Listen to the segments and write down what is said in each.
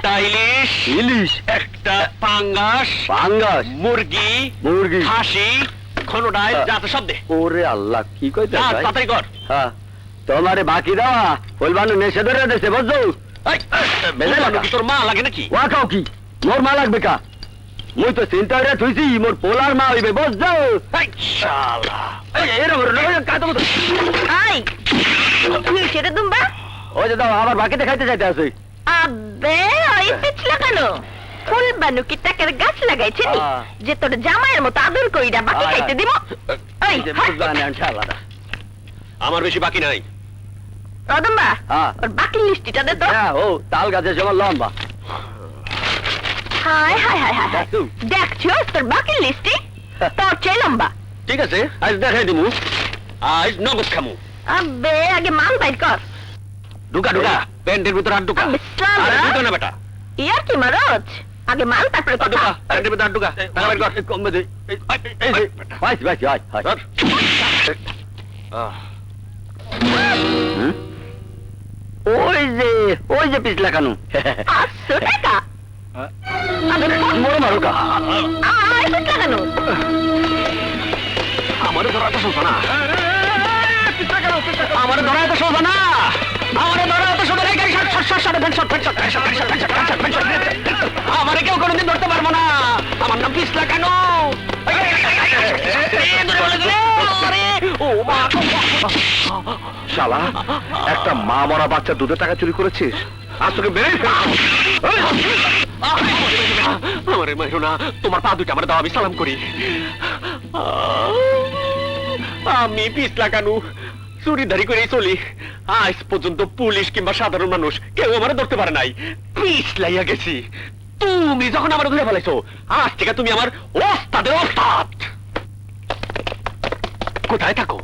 একটা ইলিশ, ইলিশ, একটা পাঙ্গাস, পাঙ্গাস, মুরগি, মুরগি, খাসি, খনোডাই, যাতে সব দে। ওরে আল্লাহ, কি কইতে যা, তাড়াতাড়ি কর। হ্যাঁ, তোমারে বাকি দেওয়া ফুলবানু নেশে ধরে দেছে, বুঝছো? এই, ফুলবানু কি তোর মা লাগে নাকি? ওয়া খাও কি, মোর মা লাগবে কা? মুই তো চিন্তা করে থুইছি মোর পোলার মা হইবে, বুঝছো? এই শালা, আই তুই সেটা দুম্বা ওই যে দাও, আমার বাকিতে খাইতে চাইতে আছে। আবে ওই পিছলা কেন ফুল বানু কি টাকার গাছ লাগাইছে নি যে তোর জামাইয়ের মতো আদর কইরা বাকি খাইতে দিব? ওই আমার বেশি বাকি নাই। রদম্বা হ্যাঁ। ওর বাকি লিস্টিটা দে তো। হ্যাঁ, ও তাল গাছের সময় লম্বা। হায় হায় হায় হায় দেখছো? দেখছো তোর বাকি লিস্টি তোর চেয়ে লম্বা। ঠিক আছে, আজ দেখাই দিমু। আজ নগদ খামু। আবে আগে মাল বাইর কর। ঢুকা ঢুকা, প্যান্টের ভিতর হাত ঢুকা। আবে শালা। আরে ঢুকা না বেটা। ইয়ার কি মারছ? আগে মাল তারপরে হাত ঢুকা, কথা। প্যান্টের ভিতর হাত ঢুকা। টাকা বের কর। কমবে দে। এই যে, পাইছি পাইছি, আয় আয়। ধর। ওই যে পিছলা কানু। 500 টাকা আবে মোর মারো কা। আয় পিছলা কেন? আমারে ধরা তো সোজা না। আমারে ধরা তো সোজা না। আমারে ধরা তো সোজা না। গাড়ি আমারে কেউ কোনোদিন ধরতে পারবো না। আমার নাম পিছলা কেন? শালা, একটা মা মরা বাচ্চা দুধের টাকা চুরি করেছিস, আজ তোকে বেড়ে আমারে মাইরো না, তোমার পা দুইটা আমার দাও, আমি সালাম করি। আমি পিছলা কানু চুরিদারি করেই চলি। আজ পর্যন্ত পুলিশ কিংবা সাধারণ মানুষ কেউ আমার ধরতে পারে নাই। পিছলাইয়া গেছি। তুমি যখন আমার ধরে ফেলাইছো, আজ থেকে তুমি আমার ওস্তাদের ওস্তাদ। কোথায় থাকো?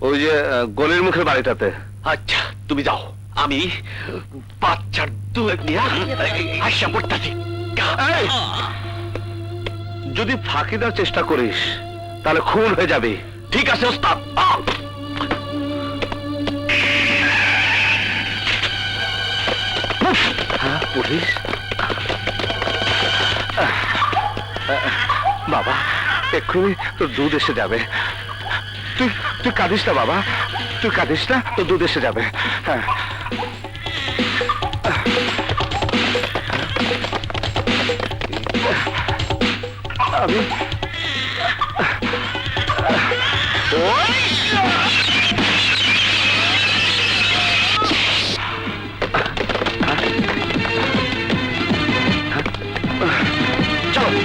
ওই যে গলির মুখের বাড়িটাতে। আচ্ছা, তুমি যাও, আমি বাচ্চার দুধ নিয়ে আসা পড়তাছি। যদি ফাঁকি দেওয়ার চেষ্টা করিস তাহলে খুন হয়ে যাবে। ঠিক আছে ওস্তাদ। পুলিশ বাবা, এক্ষুনি তোর দুধ এসে যাবে। তুই তুই কাঁদিস না বাবা, তুই কাঁদিস না, তোর দুধ এসে যাবে। হ্যাঁ, আমি চলো।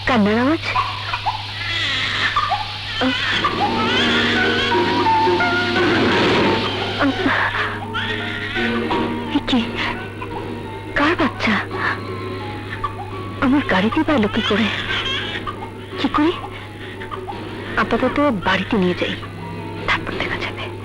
কান্নার আওয়াজ? কি কার বাচ্চা? আমার গাড়িতে পাইলো কি করে? কি করি? আপাতত বাড়িতে নিয়ে যাই।